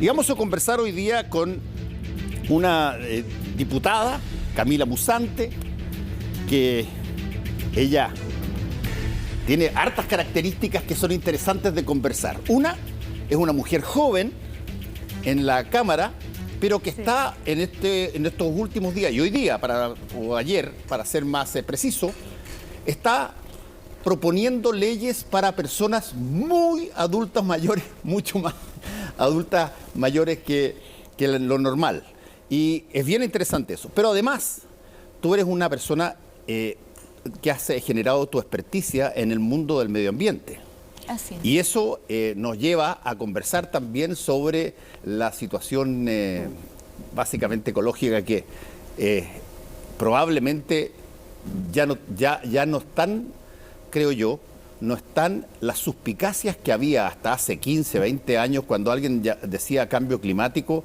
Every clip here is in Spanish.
Y vamos a conversar hoy día con una diputada, Camila Musante, que ella tiene hartas características que son interesantes de conversar. Una, es una mujer joven en la Cámara, pero que está en estos últimos días, y hoy día, o ayer, para ser más preciso, está proponiendo leyes para personas muy adultas mayores, mucho más adultas mayores que lo normal. Y es bien interesante eso. Pero además, tú eres una persona que has generado tu experticia en el mundo del medio ambiente. Así es. Y eso nos lleva a conversar también sobre la situación básicamente ecológica que probablemente ya no están, creo yo, no están las suspicacias que había hasta hace 15, 20 años cuando alguien ya decía cambio climático,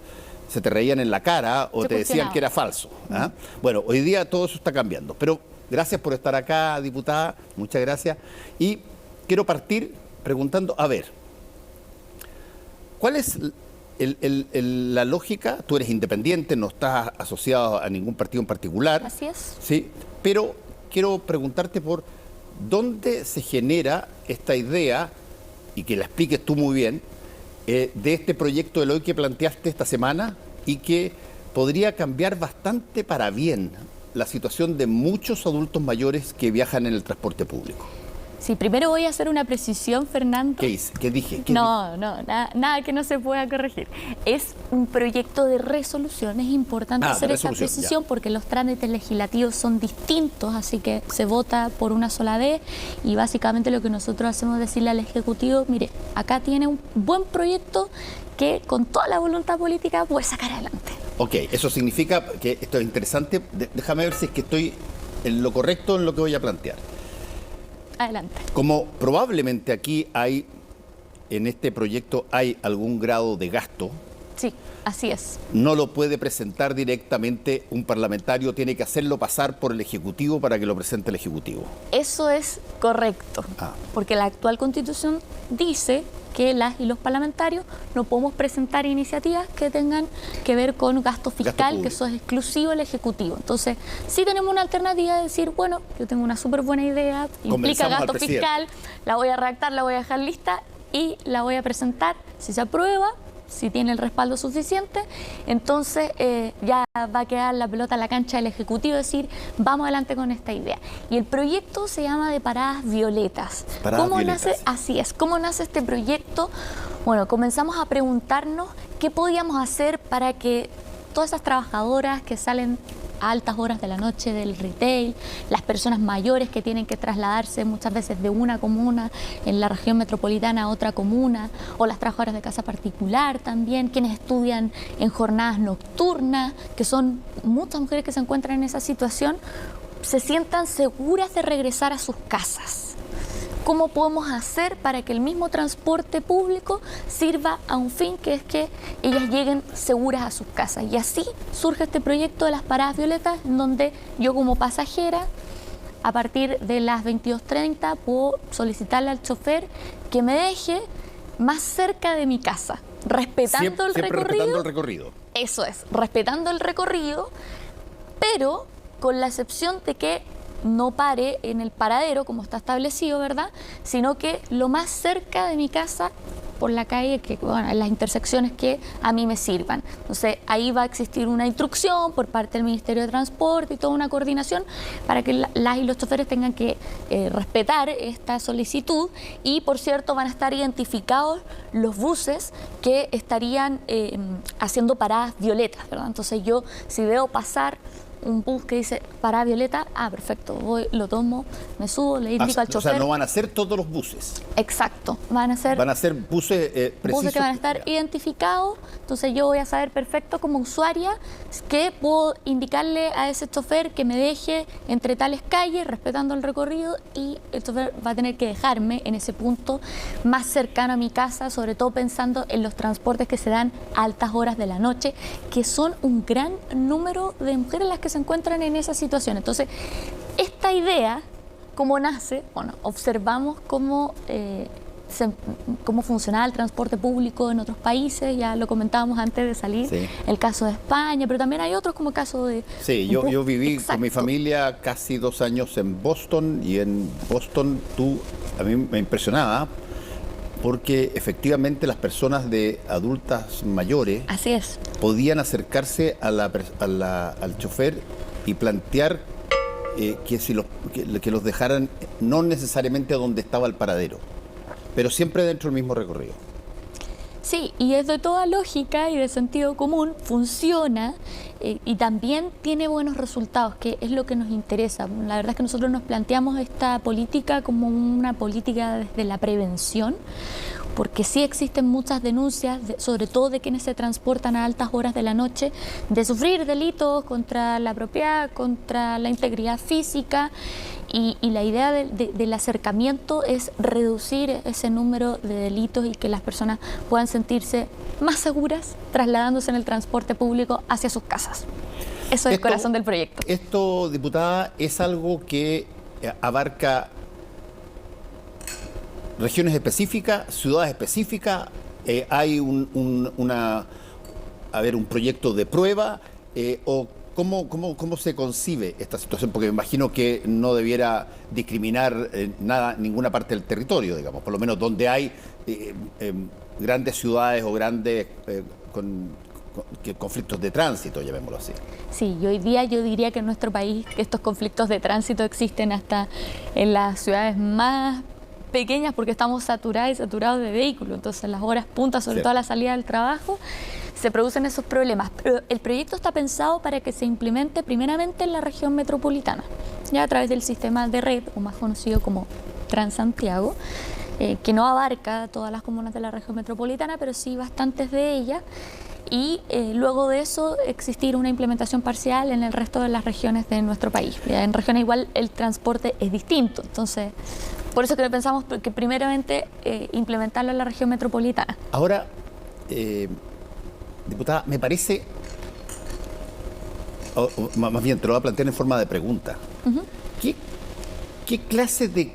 se te reían en la cara o te decían que era falso. ¿Ah? Bueno, hoy día todo eso está cambiando. Pero gracias por estar acá, diputada, muchas gracias. Y quiero partir preguntando, a ver, ¿cuál es la lógica? Tú eres independiente, no estás asociado a ningún partido en particular. Así es. Sí, pero quiero preguntarte por dónde se genera esta idea, y que la expliques tú muy bien, de este proyecto de ley que planteaste esta semana y que podría cambiar bastante para bien la situación de muchos adultos mayores que viajan en el transporte público. Sí, primero voy a hacer una precisión, Fernando. ¿Qué hice? ¿Qué dije? Nada que no se pueda corregir. Es un proyecto de resolución. Es importante hacer esa precisión porque los trámites legislativos son distintos, así que se vota por una sola vez y básicamente lo que nosotros hacemos es decirle al Ejecutivo, mire, acá tiene un buen proyecto que con toda la voluntad política puede sacar adelante. Ok, eso significa que esto es interesante. Déjame ver si es que estoy en lo correcto en lo que voy a plantear. Adelante. Como probablemente aquí en este proyecto hay algún grado de gasto. Sí, así es. No lo puede presentar directamente un parlamentario, tiene que hacerlo pasar por el Ejecutivo para que lo presente el Ejecutivo. Eso es correcto, porque la actual Constitución dice que las y los parlamentarios no podemos presentar iniciativas que tengan que ver con gasto fiscal, que eso es exclusivo del Ejecutivo. Entonces, sí tenemos una alternativa de decir, bueno, yo tengo una súper buena idea, implica gasto fiscal, la voy a redactar, la voy a dejar lista y la voy a presentar. Si se aprueba, si tiene el respaldo suficiente, entonces ya va a quedar la pelota en la cancha del Ejecutivo, decir, vamos adelante con esta idea. Y el proyecto se llama de Paradas Violetas. ¿Cómo nace? Así es. ¿Cómo nace este proyecto? Bueno, comenzamos a preguntarnos qué podíamos hacer para que todas esas trabajadoras que salen a altas horas de la noche del retail, las personas mayores que tienen que trasladarse muchas veces de una comuna en la región metropolitana a otra comuna, o las trabajadoras de casa particular también, quienes estudian en jornadas nocturnas, que son muchas mujeres que se encuentran en esa situación, se sientan seguras de regresar a sus casas. ¿Cómo podemos hacer para que el mismo transporte público sirva a un fin, que es que ellas lleguen seguras a sus casas? Y así surge este proyecto de las Paradas Violetas, en donde yo como pasajera, a partir de las 22:30, puedo solicitarle al chofer que me deje más cerca de mi casa, respetando el recorrido. Respetando el recorrido. Eso es, respetando el recorrido, pero con la excepción de que no pare en el paradero como está establecido, ¿verdad? Sino que lo más cerca de mi casa, por la calle, en las intersecciones que a mí me sirvan. Entonces ahí va a existir una instrucción por parte del Ministerio de Transporte y toda una coordinación para que las y los choferes tengan que respetar esta solicitud. Y por cierto, van a estar identificados los buses que estarían haciendo paradas violetas, ¿verdad? Entonces yo, si veo pasar un bus que dice parada violeta, perfecto, voy, lo tomo, me subo, le indico al chofer. O sea, no van a ser todos los buses. Exacto, van a ser buses precisos. Buses que van a estar identificados, entonces yo voy a saber perfecto como usuaria que puedo indicarle a ese chofer que me deje entre tales calles, respetando el recorrido, y el chofer va a tener que dejarme en ese punto más cercano a mi casa, sobre todo pensando en los transportes que se dan a altas horas de la noche, que son un gran número de mujeres las que se encuentran en esa situación. Entonces, esta idea, ¿cómo nace? Bueno, observamos cómo cómo funcionaba el transporte público en otros países, ya lo comentábamos antes de salir, sí. El caso de España, pero también hay otros como el caso de... Sí, yo viví con mi familia casi 2 años en Boston, y en Boston a mí me impresionaba porque efectivamente las personas de adultas mayores Así es. podían acercarse al chofer y plantear que los dejaran no necesariamente donde estaba el paradero, pero siempre dentro del mismo recorrido. Sí, y es de toda lógica y de sentido común, funciona y también tiene buenos resultados, que es lo que nos interesa. La verdad es que nosotros nos planteamos esta política como una política desde la prevención, porque sí existen muchas denuncias, sobre todo de quienes se transportan a altas horas de la noche, de sufrir delitos contra la propiedad, contra la integridad física, y la idea del acercamiento es reducir ese número de delitos y que las personas puedan sentirse más seguras trasladándose en el transporte público hacia sus casas. Eso es el corazón del proyecto. Esto, diputada, es algo que abarca regiones específicas, ciudades específicas. Hay un proyecto de prueba, o ¿cómo se concibe esta situación? Porque me imagino que no debiera discriminar ninguna parte del territorio, digamos, por lo menos donde hay grandes ciudades o grandes conflictos de tránsito, llamémoslo así. Sí, y hoy día yo diría que en nuestro país estos conflictos de tránsito existen hasta en las ciudades más pequeñas, porque estamos saturados y saturados de vehículos. Entonces, en las horas puntas, sobre todo a la salida del trabajo, se producen esos problemas. Pero el proyecto está pensado para que se implemente primeramente en la región metropolitana, ya a través del sistema de red, o más conocido como Transantiago, que no abarca todas las comunas de la región metropolitana, pero sí bastantes de ellas. Y luego de eso existir una implementación parcial en el resto de las regiones de nuestro país. En regiones igual el transporte es distinto, entonces por eso que pensamos que primeramente implementarlo en la región metropolitana. Ahora, diputada, me parece, más bien te lo voy a plantear en forma de pregunta. ¿Qué clase de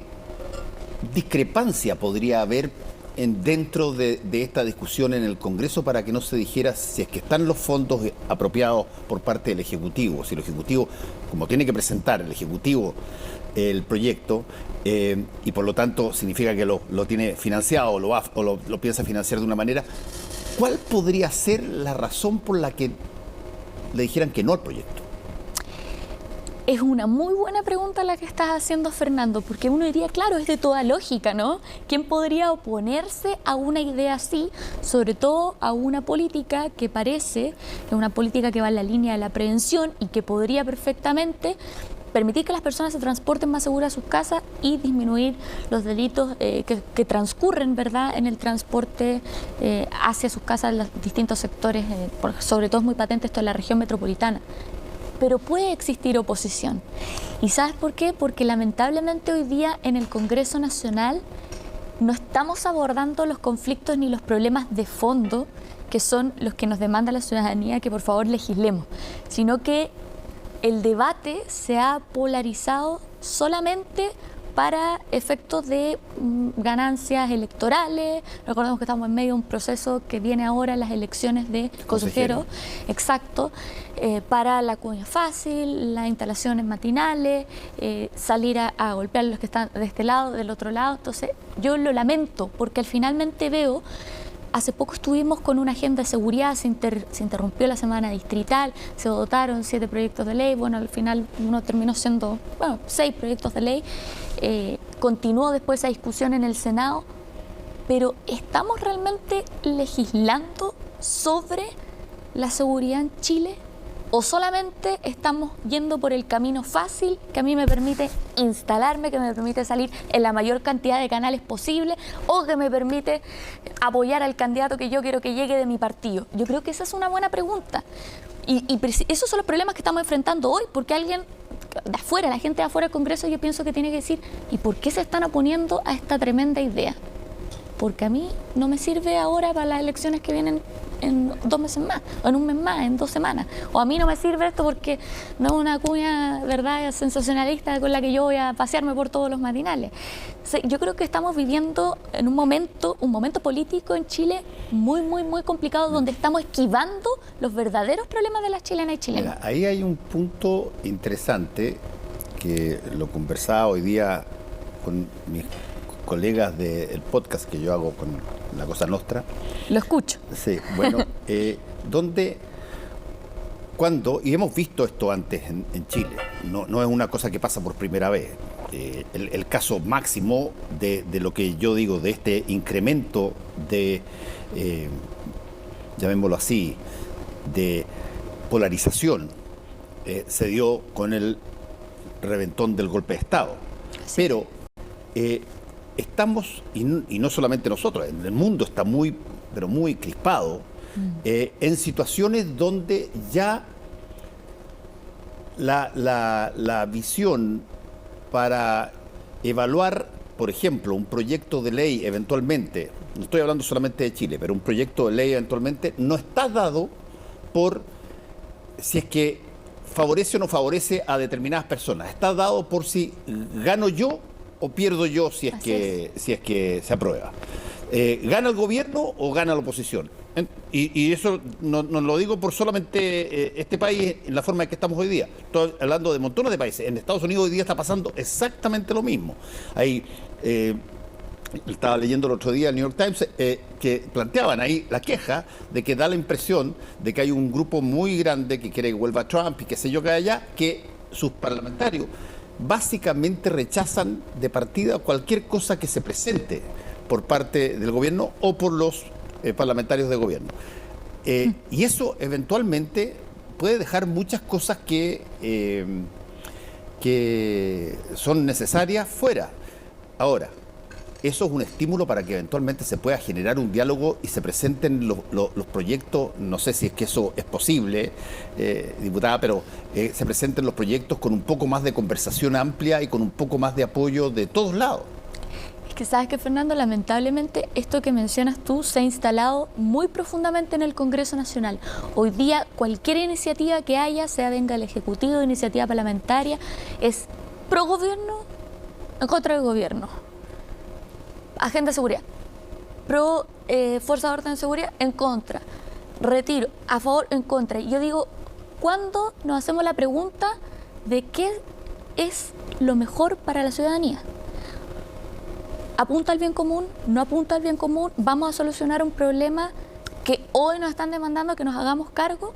discrepancia podría haber dentro de esta discusión en el Congreso para que no se dijera si es que están los fondos apropiados por parte del Ejecutivo? Si el Ejecutivo, como tiene que presentar el Ejecutivo el proyecto, y por lo tanto significa que lo tiene financiado o lo piensa financiar de una manera, ¿cuál podría ser la razón por la que le dijeran que no al proyecto? Es una muy buena pregunta la que estás haciendo, Fernando, porque uno diría, claro, es de toda lógica, ¿no? ¿Quién podría oponerse a una idea así, sobre todo a una política que parece que es una política que va en la línea de la prevención y que podría perfectamente permitir que las personas se transporten más seguras a sus casas y disminuir los delitos que transcurren, ¿verdad?, en el transporte hacia sus casas en los distintos sectores, sobre todo es muy patente esto en la región metropolitana. Pero puede existir oposición. ¿Y sabes por qué? Porque lamentablemente hoy día en el Congreso Nacional no estamos abordando los conflictos ni los problemas de fondo, que son los que nos demanda la ciudadanía que por favor legislemos, sino que el debate se ha polarizado solamente para efectos de ganancias electorales. Recordemos que estamos en medio de un proceso que viene ahora, las elecciones de consejeros, exacto, para la cuña fácil, las instalaciones matinales, salir a golpear a los que están de este lado, del otro lado. Entonces yo lo lamento porque finalmente veo. Hace poco estuvimos con una agenda de seguridad, se interrumpió la semana distrital, se votaron 7 proyectos de ley, bueno, al final uno terminó siendo, 6 proyectos de ley, continuó después esa discusión en el Senado, pero ¿estamos realmente legislando sobre la seguridad en Chile? ¿O solamente estamos yendo por el camino fácil que a mí me permite instalarme, que me permite salir en la mayor cantidad de canales posible o que me permite apoyar al candidato que yo quiero que llegue de mi partido? Yo creo que esa es una buena pregunta. Y esos son los problemas que estamos enfrentando hoy, porque alguien de afuera, la gente de afuera del Congreso, yo pienso que tiene que decir, ¿y por qué se están oponiendo a esta tremenda idea? Porque a mí no me sirve ahora para las elecciones que vienen en 2 meses más, o en un mes más, en 2 semanas. O a mí no me sirve esto porque no es una cuña, ¿verdad?, sensacionalista con la que yo voy a pasearme por todos los matinales. Yo creo que estamos viviendo en un momento político en Chile muy, muy, muy complicado, donde estamos esquivando los verdaderos problemas de las chilenas y chilenos. Mira, ahí hay un punto interesante que lo conversaba hoy día con mis colegas del podcast que yo hago con La Cosa Nostra. Lo escucho. Sí, bueno, cuando, y hemos visto esto antes en Chile, no es una cosa que pasa por primera vez. El caso máximo de lo que yo digo, de este incremento de, llamémoslo así, de polarización, se dio con el reventón del golpe de Estado. Sí. Pero estamos, y no solamente nosotros, el mundo está muy, pero muy crispado, en situaciones donde ya la visión para evaluar, por ejemplo, un proyecto de ley eventualmente, no estoy hablando solamente de Chile, pero un proyecto de ley eventualmente no está dado por si es que favorece o no favorece a determinadas personas. Está dado por si gano yo o pierdo yo si es que se aprueba. ¿Gana el gobierno o gana la oposición? Y eso no lo digo por solamente este país en la forma en que estamos hoy día. Estoy hablando de montones de países. En Estados Unidos hoy día está pasando exactamente lo mismo. Ahí estaba leyendo el otro día el New York Times que planteaban ahí la queja de que da la impresión de que hay un grupo muy grande que quiere que vuelva Trump y qué sé yo que allá, que sus parlamentarios básicamente rechazan de partida cualquier cosa que se presente por parte del gobierno o por los parlamentarios de gobierno. Y eso eventualmente puede dejar muchas cosas que son necesarias fuera. Ahora, eso es un estímulo para que eventualmente se pueda generar un diálogo y se presenten los proyectos, no sé si es que eso es posible, diputada, pero se presenten los proyectos con un poco más de conversación amplia y con un poco más de apoyo de todos lados. Es que sabes que, Fernando, lamentablemente esto que mencionas tú se ha instalado muy profundamente en el Congreso Nacional. Hoy día cualquier iniciativa que haya, sea venga del Ejecutivo, iniciativa parlamentaria, es pro gobierno, en contra del gobierno. Agenda de seguridad, pro fuerza de orden de seguridad, en contra. Retiro, a favor, en contra. Y yo digo, ¿cuándo nos hacemos la pregunta de qué es lo mejor para la ciudadanía? ¿Apunta al bien común? ¿No apunta al bien común? ¿Vamos a solucionar un problema que hoy nos están demandando que nos hagamos cargo?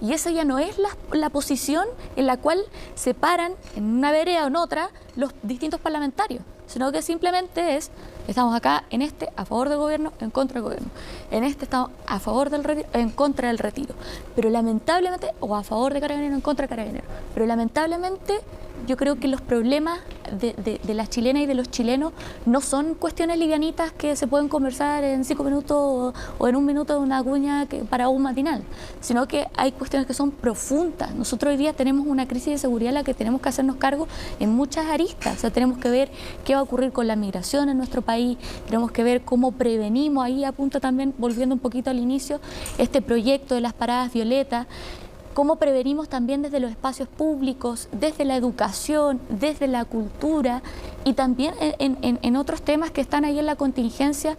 Y esa ya no es la posición en la cual se paran en una vereda o en otra los distintos parlamentarios, sino que simplemente estamos acá en a favor del gobierno, en contra del gobierno. En estamos a favor del retiro, en contra del retiro. Pero lamentablemente, o a favor de Carabineros, en contra de Carabineros. Pero lamentablemente yo creo que los problemas de las chilenas y de los chilenos no son cuestiones livianitas que se pueden conversar en 5 minutos o en 1 minuto de una cuña para un matinal, sino que hay cuestiones que son profundas. Nosotros hoy día tenemos una crisis de seguridad en la que tenemos que hacernos cargo en muchas aristas. O sea, tenemos que ver qué va a ocurrir con la migración en nuestro país, tenemos que ver cómo prevenimos, ahí apunta también, volviendo un poquito al inicio, este proyecto de las paradas violetas, cómo prevenimos también desde los espacios públicos, desde la educación, desde la cultura y también en otros temas que están ahí en la contingencia.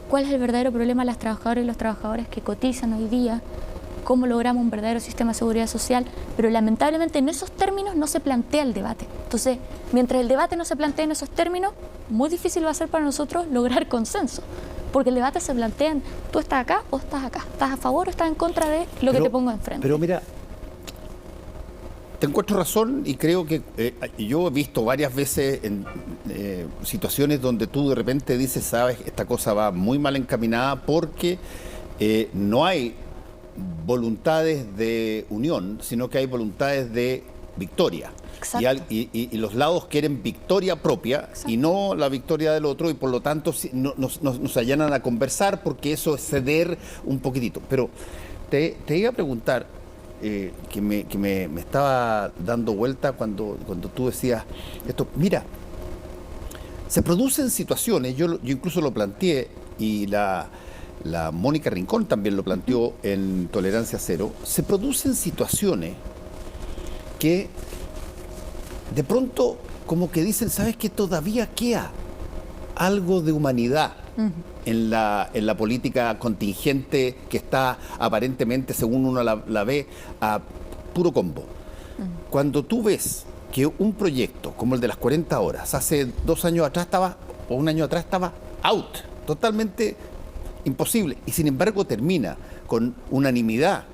¿Cuál es el verdadero problema de las trabajadoras y los trabajadores que cotizan hoy día? ¿Cómo logramos un verdadero sistema de seguridad social? Pero lamentablemente en esos términos no se plantea el debate. Entonces, mientras el debate no se plantea en esos términos, muy difícil va a ser para nosotros lograr consenso. Porque el debate se plantea en, ¿tú estás acá o estás acá? ¿Estás a favor o estás en contra de lo que te pongo enfrente? Pero mira, te encuentro razón y creo que yo he visto varias veces en situaciones donde tú de repente dices, sabes, esta cosa va muy mal encaminada porque no hay voluntades de unión, sino que hay voluntades de victoria. Y los lados quieren victoria propia. Exacto. Y no la victoria del otro, y por lo tanto nos allanan a conversar porque eso es ceder un poquitito. Pero te iba a preguntar, que me estaba dando vuelta cuando tú decías esto. Mira, se producen situaciones, yo incluso lo planteé y la Mónica Rincón también lo planteó en Tolerancia Cero, se producen situaciones que de pronto como que dicen, ¿sabes qué? Todavía queda algo de humanidad en la política contingente que está aparentemente, según uno la ve, a puro combo. Cuando tú ves que un proyecto como el de las 40 horas, hace 2 años atrás estaba, o 1 año atrás estaba out, totalmente imposible, y sin embargo termina con unanimidad.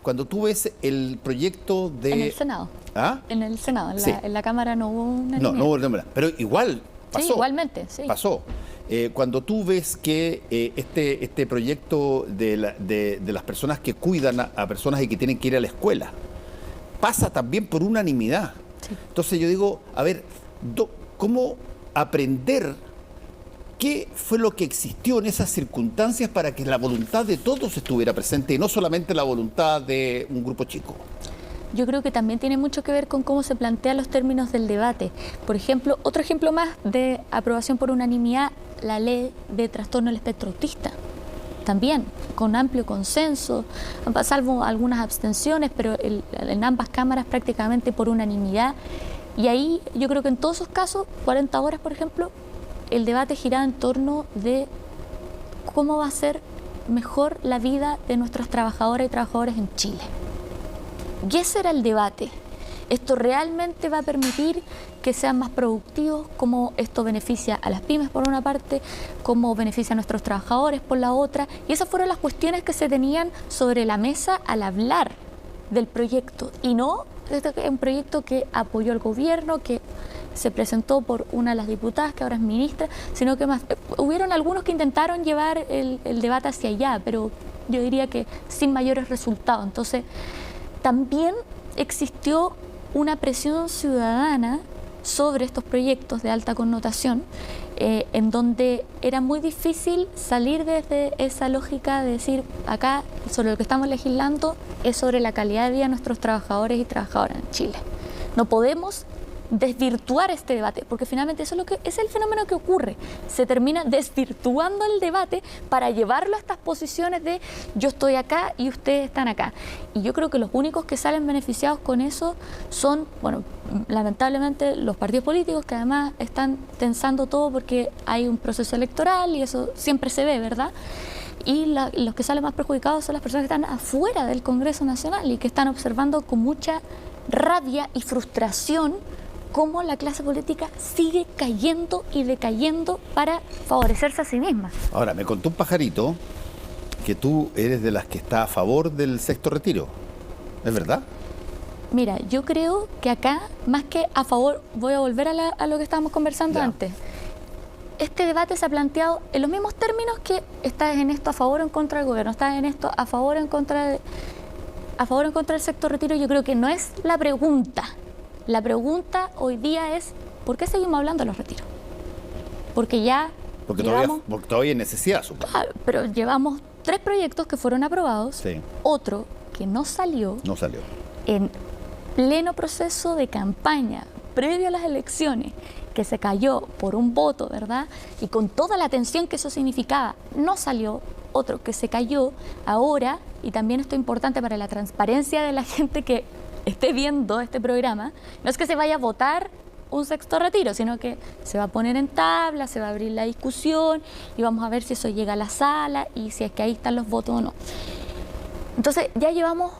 Cuando tú ves el proyecto de... En el Senado. ¿Ah? En el Senado, Sí. en la Cámara no hubo unanimidad. No hubo unanimidad, pero igual pasó. Sí, igualmente, sí. Pasó. Cuando tú ves que este proyecto de las personas que cuidan a personas y que tienen que ir a la escuela, pasa también por unanimidad. Sí. Entonces yo digo, a ver, ¿cómo aprender qué fue lo que existió en esas circunstancias para que la voluntad de todos estuviera presente y no solamente la voluntad de un grupo chico? Yo creo que también tiene mucho que ver con cómo se plantean los términos del debate. Por ejemplo, otro ejemplo más de aprobación por unanimidad, la ley de trastorno del espectro autista. También con amplio consenso, salvo algunas abstenciones, pero en ambas cámaras prácticamente por unanimidad. Y ahí yo creo que en todos esos casos, 40 horas por ejemplo, el debate giraba en torno de cómo va a ser mejor la vida de nuestras trabajadoras y trabajadores en Chile. Y ese era el debate. ¿Esto realmente va a permitir que sean más productivos? ¿Cómo esto beneficia a las pymes por una parte? ¿Cómo beneficia a nuestros trabajadores por la otra? Y esas fueron las cuestiones que se tenían sobre la mesa al hablar del proyecto. Y no un proyecto que apoyó el gobierno, que se presentó por una de las diputadas, que ahora es ministra, sino que más hubieron algunos que intentaron llevar el debate hacia allá, pero yo diría que sin mayores resultados. Entonces, también existió una presión ciudadana sobre estos proyectos de alta connotación, en donde era muy difícil salir desde esa lógica de decir, acá sobre lo que estamos legislando es sobre la calidad de vida de nuestros trabajadores y trabajadoras en Chile. No podemos desvirtuar este debate, porque finalmente eso es el fenómeno que ocurre. Se termina desvirtuando el debate para llevarlo a estas posiciones de yo estoy acá y ustedes están acá. Y yo creo que los únicos que salen beneficiados con eso son, bueno, lamentablemente los partidos políticos, que además están tensando todo porque hay un proceso electoral y eso siempre se ve, ¿verdad? Y los que salen más perjudicados son las personas que están afuera del Congreso Nacional y que están observando con mucha rabia y frustración cómo la clase política sigue cayendo y decayendo para favorecerse a sí misma. Ahora, me contó un pajarito que tú eres de las que está a favor del sexto retiro. ¿Es verdad? Mira, yo creo que acá, más que a favor, voy a volver a lo que estábamos conversando antes. Este debate se ha planteado en los mismos términos que estás en esto a favor o en contra del gobierno, estás en esto a favor o en contra del sexto retiro. Yo creo que no es la pregunta. La pregunta hoy día es, ¿por qué seguimos hablando de los retiros? Porque todavía hay necesidad, supongo. Pero llevamos 3 proyectos que fueron aprobados, sí. Otro que no salió. En pleno proceso de campaña, previo a las elecciones, que se cayó por un voto, ¿verdad? Y con toda la tensión que eso significaba, no salió. Otro que se cayó ahora, y también esto es importante para la transparencia de la gente que esté viendo este programa, no es que se vaya a votar un sexto retiro, sino que se va a poner en tabla, se va a abrir la discusión y vamos a ver si eso llega a la sala y si es que ahí están los votos o no. Entonces ya llevamos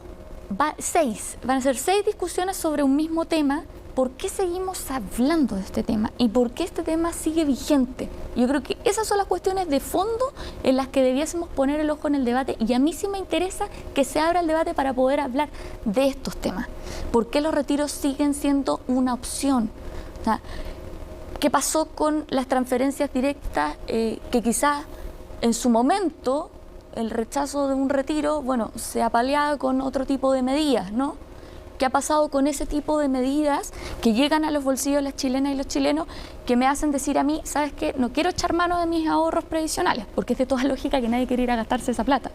6, van a ser 6 discusiones sobre un mismo tema. ¿Por qué seguimos hablando de este tema? ¿Y por qué este tema sigue vigente? Yo creo que esas son las cuestiones de fondo en las que debiésemos poner el ojo en el debate, y a mí sí me interesa que se abra el debate para poder hablar de estos temas. ¿Por qué los retiros siguen siendo una opción? O sea, ¿qué pasó con las transferencias directas que quizás en su momento el rechazo de un retiro, bueno, se apaleaba con otro tipo de medidas, ¿no? ¿Qué ha pasado con ese tipo de medidas que llegan a los bolsillos de las chilenas y los chilenos, que me hacen decir a mí, ¿sabes qué? No quiero echar mano de mis ahorros previsionales, porque es de toda lógica que nadie quiere ir a gastarse esa plata.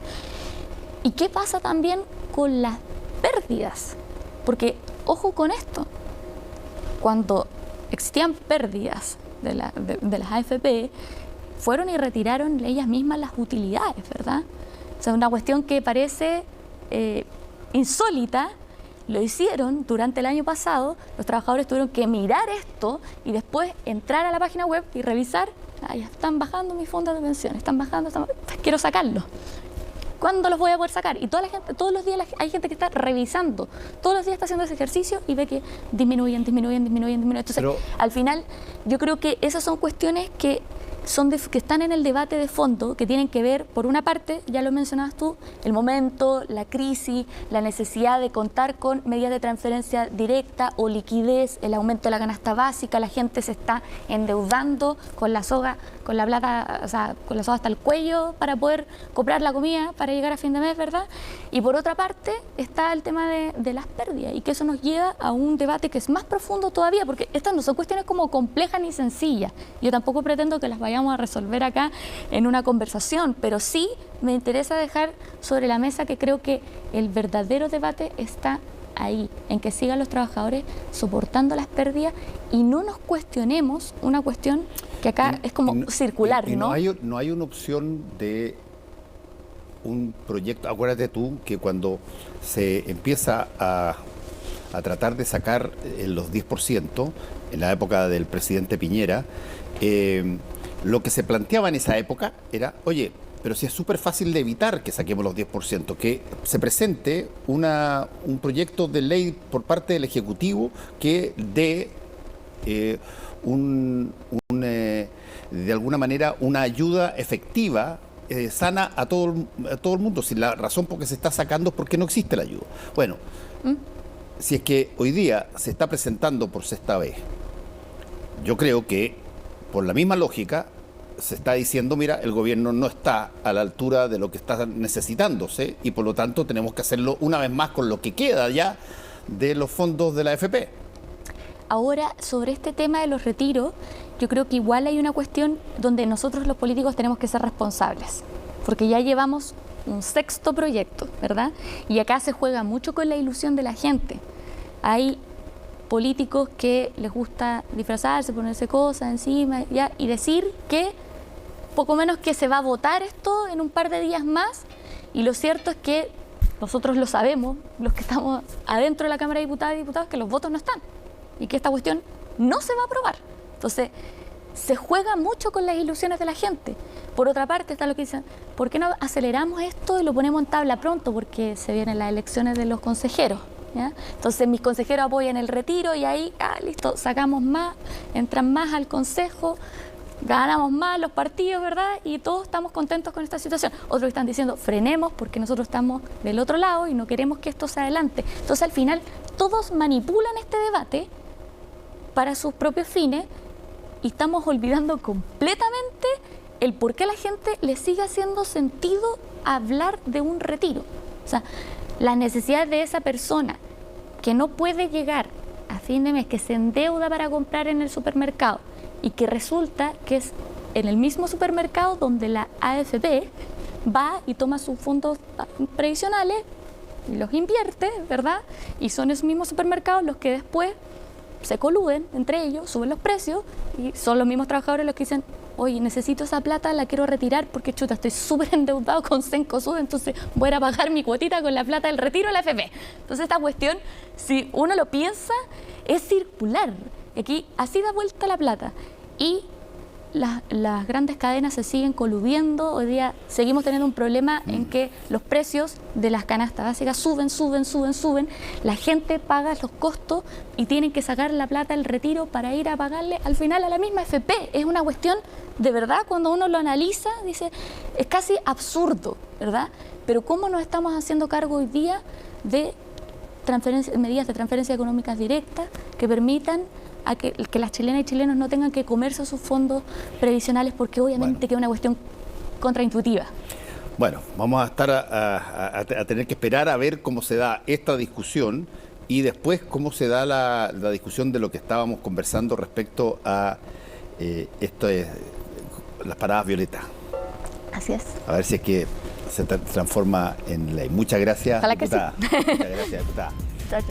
¿Y qué pasa también con las pérdidas? Porque, ojo con esto, cuando existían pérdidas de las AFP, fueron y retiraron ellas mismas las utilidades, ¿verdad? O sea, una cuestión que parece insólita, lo hicieron durante el año pasado, los trabajadores tuvieron que mirar esto y después entrar a la página web y revisar, ya están bajando mis fondos de pensión, están bajando, quiero sacarlos. ¿Cuándo los voy a poder sacar? Y toda la gente, todos los días hay gente que está revisando, todos los días está haciendo ese ejercicio y ve que disminuyen. Entonces, al final, yo creo que esas son cuestiones que están en el debate de fondo, que tienen que ver, por una parte, ya lo mencionabas tú, el momento, la crisis, la necesidad de contar con medidas de transferencia directa o liquidez, el aumento de la canasta básica, la gente se está endeudando con la soga, con la plata, o sea, con la soga hasta el cuello para poder comprar la comida para llegar a fin de mes, ¿verdad? Y por otra parte está el tema de las pérdidas, y que eso nos lleva a un debate que es más profundo todavía, porque estas no son cuestiones como complejas ni sencillas. Yo tampoco pretendo que las vayamos a resolver acá en una conversación, pero sí me interesa dejar sobre la mesa que creo que el verdadero debate está ahí, en que sigan los trabajadores soportando las pérdidas y no nos cuestionemos una cuestión que acá es como circular, ¿no? No hay una opción de un proyecto. Acuérdate tú que cuando se empieza a tratar de sacar los 10%, en la época del presidente Piñera, lo que se planteaba en esa época era, oye, pero si es súper fácil de evitar que saquemos los 10%, que se presente un proyecto de ley por parte del Ejecutivo que dé de alguna manera una ayuda efectiva, sana a todo el mundo. Si la razón por qué se está sacando es porque no existe la ayuda. Bueno, si es que hoy día se está presentando por sexta vez, yo creo que por la misma lógica se está diciendo, mira, el gobierno no está a la altura de lo que está necesitándose y por lo tanto tenemos que hacerlo una vez más con lo que queda ya de los fondos de la AFP. Ahora, sobre este tema de los retiros, yo creo que igual hay una cuestión donde nosotros los políticos tenemos que ser responsables, porque ya llevamos un sexto proyecto, ¿verdad? Y acá se juega mucho con la ilusión de la gente. Hay políticos que les gusta disfrazarse, ponerse cosas encima ya, y decir que poco menos que se va a votar esto en un par de días más, y lo cierto es que nosotros lo sabemos, los que estamos adentro de la Cámara de Diputadas y Diputados, que los votos no están y que esta cuestión no se va a aprobar. Entonces, se juega mucho con las ilusiones de la gente. Por otra parte está lo que dicen, ¿por qué no aceleramos esto y lo ponemos en tabla pronto? Porque se vienen las elecciones de los consejeros, ¿ya? Entonces mis consejeros apoyan el retiro y ahí, listo, sacamos más, entran más al consejo, ganamos más los partidos, ¿verdad? Y todos estamos contentos con esta situación. Otros están diciendo, frenemos porque nosotros estamos del otro lado y no queremos que esto se adelante. Entonces al final todos manipulan este debate para sus propios fines y estamos olvidando completamente el por qué a la gente le sigue haciendo sentido hablar de un retiro. O sea, las necesidades de esa persona que no puede llegar a fin de mes, que se endeuda para comprar en el supermercado y que resulta que es en el mismo supermercado donde la AFP va y toma sus fondos previsionales y los invierte, ¿verdad? Y son esos mismos supermercados los que después se coluden entre ellos, suben los precios y son los mismos trabajadores los que dicen, oye, necesito esa plata, la quiero retirar porque chuta, estoy súper endeudado con Cencosud, entonces voy a ir a pagar mi cuotita con la plata del retiro de la AFP. Entonces esta cuestión, si uno lo piensa, es circular. Aquí así da vuelta la plata y las grandes cadenas se siguen coludiendo. Hoy día seguimos teniendo un problema en que los precios de las canastas básicas suben. La gente paga los costos y tienen que sacar la plata del retiro para ir a pagarle al final a la misma AFP. Es una cuestión, de verdad, cuando uno lo analiza, dice, es casi absurdo, ¿verdad? Pero ¿cómo nos estamos haciendo cargo hoy día de medidas de transferencias económicas directas que permitan a que las chilenas y chilenos no tengan que comerse sus fondos previsionales, porque obviamente queda una cuestión contraintuitiva? Bueno, vamos a estar a tener que esperar a ver cómo se da esta discusión y después cómo se da la discusión de lo que estábamos conversando respecto a las paradas violetas. Así es. A ver si es que se transforma en ley. Muchas gracias, diputada. Muchas gracias, diputada.